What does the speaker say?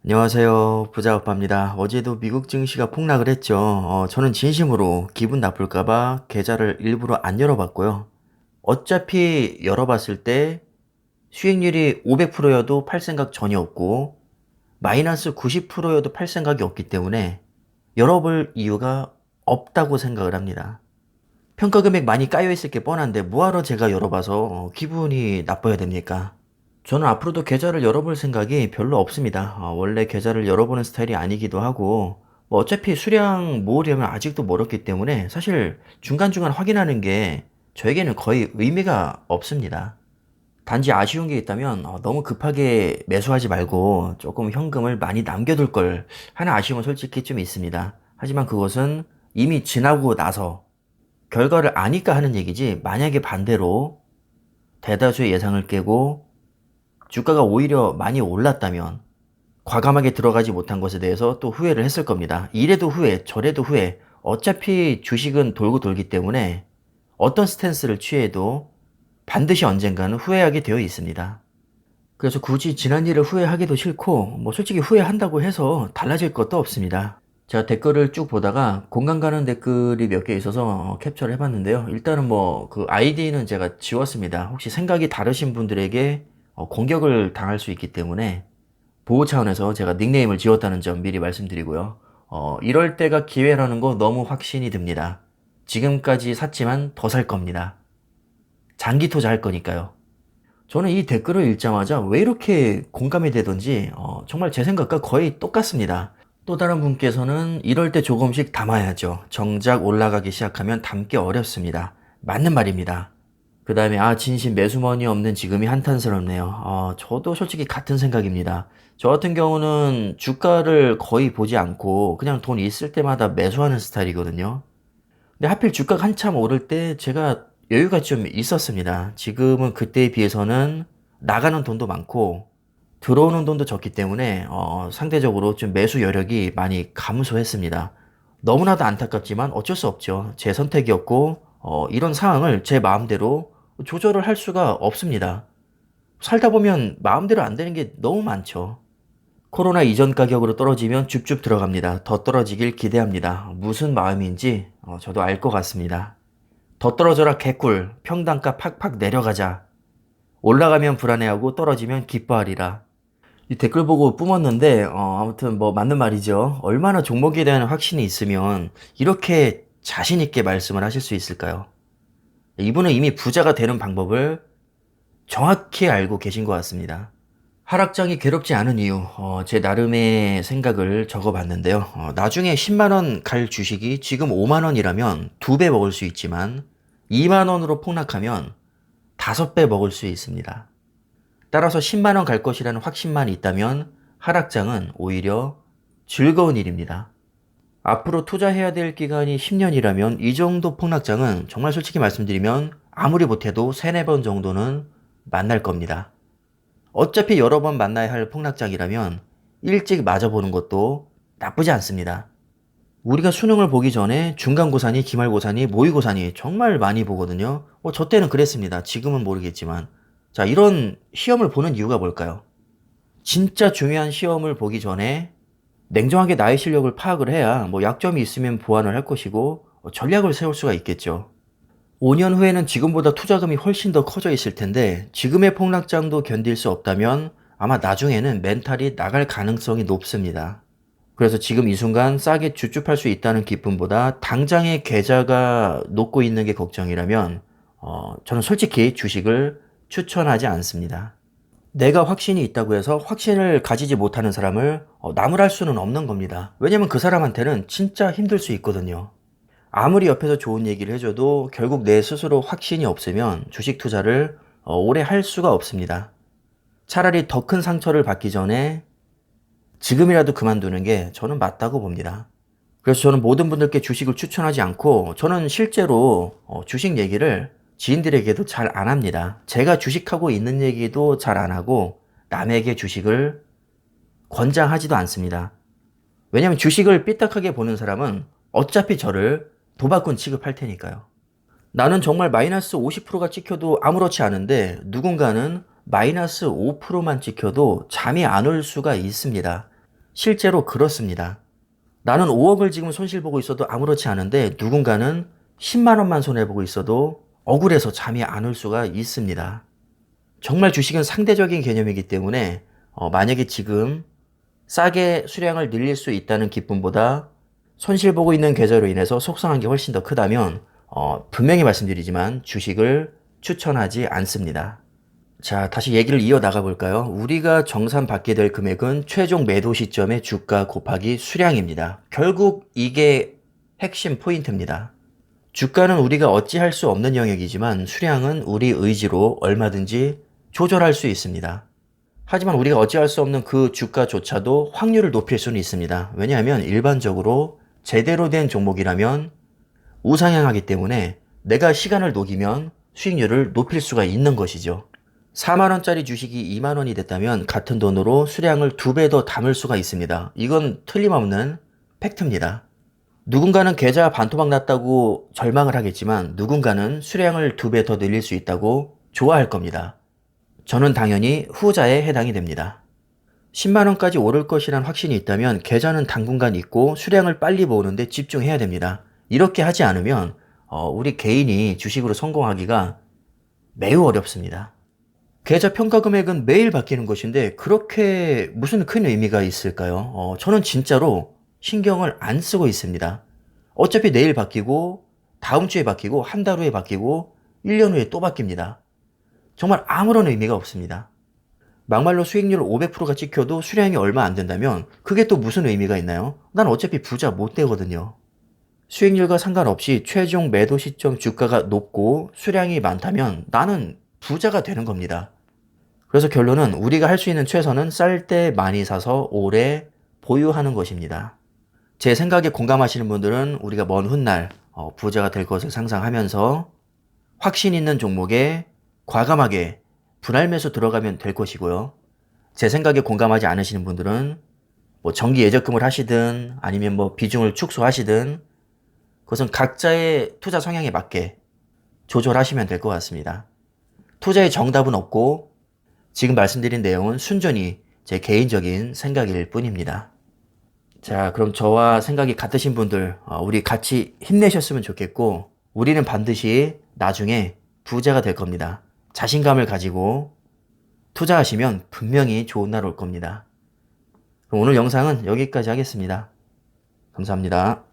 안녕하세요. 부자오빠입니다. 어제도 미국 증시가 폭락을 했죠. 저는 진심으로 기분 나쁠까봐 계좌를 일부러 안 열어봤고요. 어차피 열어봤을 때 수익률이 500%여도 팔 생각 전혀 없고 마이너스 90%여도 팔 생각이 없기 때문에 열어볼 이유가 없다고 생각을 합니다. 평가 금액 많이 까여있을 게 뻔한데 뭐하러 제가 열어봐서 기분이 나빠야 됩니까? 저는 앞으로도 계좌를 열어볼 생각이 별로 없습니다. 원래 계좌를 열어보는 스타일이 아니기도 하고, 뭐 어차피 수량 모으려면 아직도 멀었기 때문에 사실 중간중간 확인하는 게 저에게는 거의 의미가 없습니다. 단지 아쉬운 게 있다면 너무 급하게 매수하지 말고 조금 현금을 많이 남겨둘 걸 하는 아쉬움은 솔직히 좀 있습니다. 하지만 그것은 이미 지나고 나서 결과를 아니까 하는 얘기지, 만약에 반대로 대다수의 예상을 깨고 주가가 오히려 많이 올랐다면 과감하게 들어가지 못한 것에 대해서 또 후회를 했을 겁니다. 이래도 후회, 저래도 후회. 어차피 주식은 돌고 돌기 때문에 어떤 스탠스를 취해도 반드시 언젠가는 후회하게 되어 있습니다. 그래서 굳이 지난 일을 후회하기도 싫고, 뭐 솔직히 후회한다고 해서 달라질 것도 없습니다. 제가 댓글을 쭉 보다가 공감 가는 댓글이 몇 개 있어서 캡처를 해봤는데요. 일단은 뭐 그 아이디는 제가 지웠습니다. 혹시 생각이 다르신 분들에게 공격을 당할 수 있기 때문에 보호 차원에서 제가 닉네임을 지웠다는 점 미리 말씀드리고요. 이럴 때가 기회라는 거 너무 확신이 듭니다. 지금까지 샀지만 더 살 겁니다. 장기 투자할 거니까요. 저는 이 댓글을 읽자마자 왜 이렇게 공감이 되던지 정말 제 생각과 거의 똑같습니다. 또 다른 분께서는 이럴 때 조금씩 담아야죠. 정작 올라가기 시작하면 담기 어렵습니다. 맞는 말입니다. 그 다음에 진심 매수머니 없는 지금이 한탄스럽네요. 저도 솔직히 같은 생각입니다. 저 같은 경우는 주가를 거의 보지 않고 그냥 돈 있을 때마다 매수하는 스타일이거든요. 근데 하필 주가가 한참 오를 때 제가 여유가 좀 있었습니다. 지금은 그때에 비해서는 나가는 돈도 많고 들어오는 돈도 적기 때문에 상대적으로 좀 매수 여력이 많이 감소했습니다. 너무나도 안타깝지만 어쩔 수 없죠. 제 선택이었고 이런 상황을 제 마음대로 조절을 할 수가 없습니다. 살다 보면 마음대로 안 되는 게 너무 많죠. 코로나 이전 가격으로 떨어지면 줍줍 들어갑니다. 더 떨어지길 기대합니다. 무슨 마음인지 저도 알 것 같습니다. 더 떨어져라 개꿀, 평단가 팍팍 내려가자. 올라가면 불안해하고 떨어지면 기뻐하리라. 이 댓글 보고 뿜었는데 아무튼 뭐 맞는 말이죠. 얼마나 종목에 대한 확신이 있으면 이렇게 자신 있게 말씀을 하실 수 있을까요? 이분은 이미 부자가 되는 방법을 정확히 알고 계신 것 같습니다. 하락장이 괴롭지 않은 이유, 제 나름의 생각을 적어봤는데요. 나중에 10만원 갈 주식이 지금 5만원이라면 2배 먹을 수 있지만 2만원으로 폭락하면 5배 먹을 수 있습니다. 따라서 10만원 갈 것이라는 확신만 있다면 하락장은 오히려 즐거운 일입니다. 앞으로 투자해야 될 기간이 10년이라면 이 정도 폭락장은 정말 솔직히 말씀드리면 아무리 못해도 3, 4번 정도는 만날 겁니다. 어차피 여러 번 만나야 할 폭락장이라면 일찍 맞아보는 것도 나쁘지 않습니다. 우리가 수능을 보기 전에 중간고사니 기말고사니 모의고사니 정말 많이 보거든요. 저 때는 그랬습니다. 지금은 모르겠지만. 자, 이런 시험을 보는 이유가 뭘까요? 진짜 중요한 시험을 보기 전에 냉정하게 나의 실력을 파악을 해야 뭐 약점이 있으면 보완을 할 것이고 전략을 세울 수가 있겠죠. 5년 후에는 지금보다 투자금이 훨씬 더 커져 있을 텐데 지금의 폭락장도 견딜 수 없다면 아마 나중에는 멘탈이 나갈 가능성이 높습니다. 그래서 지금 이 순간 싸게 주줍할 수 있다는 기쁨보다 당장의 계좌가 녹고 있는 게 걱정이라면 저는 솔직히 주식을 추천하지 않습니다. 내가 확신이 있다고 해서 확신을 가지지 못하는 사람을 나무랄 수는 없는 겁니다. 왜냐면 그 사람한테는 진짜 힘들 수 있거든요. 아무리 옆에서 좋은 얘기를 해줘도 결국 내 스스로 확신이 없으면 주식 투자를 오래 할 수가 없습니다. 차라리 더 큰 상처를 받기 전에 지금이라도 그만두는 게 저는 맞다고 봅니다. 그래서 저는 모든 분들께 주식을 추천하지 않고 저는 실제로 주식 얘기를 지인들에게도 잘 안 합니다. 제가 주식하고 있는 얘기도 잘 안 하고 남에게 주식을 권장하지도 않습니다. 왜냐하면 주식을 삐딱하게 보는 사람은 어차피 저를 도박꾼 취급할 테니까요. 나는 정말 마이너스 50%가 찍혀도 아무렇지 않은데 누군가는 마이너스 5%만 찍혀도 잠이 안 올 수가 있습니다. 실제로 그렇습니다. 나는 5억을 지금 손실보고 있어도 아무렇지 않은데 누군가는 10만 원만 손해보고 있어도 억울해서 잠이 안 올 수가 있습니다. 정말 주식은 상대적인 개념이기 때문에 만약에 지금 싸게 수량을 늘릴 수 있다는 기쁨보다 손실보고 있는 계좌로 인해서 속상한 게 훨씬 더 크다면 분명히 말씀드리지만 주식을 추천하지 않습니다. 자, 다시 얘기를 이어나가 볼까요? 우리가 정산 받게 될 금액은 최종 매도 시점의 주가 곱하기 수량입니다. 결국 이게 핵심 포인트입니다. 주가는 우리가 어찌할 수 없는 영역이지만 수량은 우리 의지로 얼마든지 조절할 수 있습니다. 하지만 우리가 어찌할 수 없는 그 주가조차도 확률을 높일 수는 있습니다. 왜냐하면 일반적으로 제대로 된 종목이라면 우상향하기 때문에 내가 시간을 녹이면 수익률을 높일 수가 있는 것이죠. 4만원짜리 주식이 2만원이 됐다면 같은 돈으로 수량을 2배 더 담을 수가 있습니다. 이건 틀림없는 팩트입니다. 누군가는 계좌 반토막 났다고 절망을 하겠지만 누군가는 수량을 2배 더 늘릴 수 있다고 좋아할 겁니다. 저는 당연히 후자에 해당이 됩니다. 10만원까지 오를 것이란 확신이 있다면 계좌는 당분간 있고 수량을 빨리 모으는데 집중해야 됩니다. 이렇게 하지 않으면 우리 개인이 주식으로 성공하기가 매우 어렵습니다. 계좌 평가 금액은 매일 바뀌는 것인데 그렇게 무슨 큰 의미가 있을까요? 저는 진짜로 신경을 안 쓰고 있습니다. 어차피 내일 바뀌고 다음 주에 바뀌고 한 달 후에 바뀌고 1년 후에 또 바뀝니다. 정말 아무런 의미가 없습니다. 막말로 수익률 500%가 찍혀도 수량이 얼마 안 된다면 그게 또 무슨 의미가 있나요? 난 어차피 부자 못 되거든요. 수익률과 상관없이 최종 매도 시점 주가가 높고 수량이 많다면 나는 부자가 되는 겁니다. 그래서 결론은 우리가 할 수 있는 최선은 쌀 때 많이 사서 오래 보유하는 것입니다. 제 생각에 공감하시는 분들은 우리가 먼 훗날 부자가 될 것을 상상하면서 확신 있는 종목에 과감하게 분할 매수 들어가면 될 것이고요. 제 생각에 공감하지 않으시는 분들은 정기 예적금을 하시든 아니면 비중을 축소하시든 그것은 각자의 투자 성향에 맞게 조절하시면 될 것 같습니다. 투자의 정답은 없고 지금 말씀드린 내용은 순전히 제 개인적인 생각일 뿐입니다. 자, 그럼 저와 생각이 같으신 분들 우리 같이 힘내셨으면 좋겠고 우리는 반드시 나중에 부자가 될 겁니다. 자신감을 가지고 투자하시면 분명히 좋은 날 올 겁니다. 그럼 오늘 영상은 여기까지 하겠습니다. 감사합니다.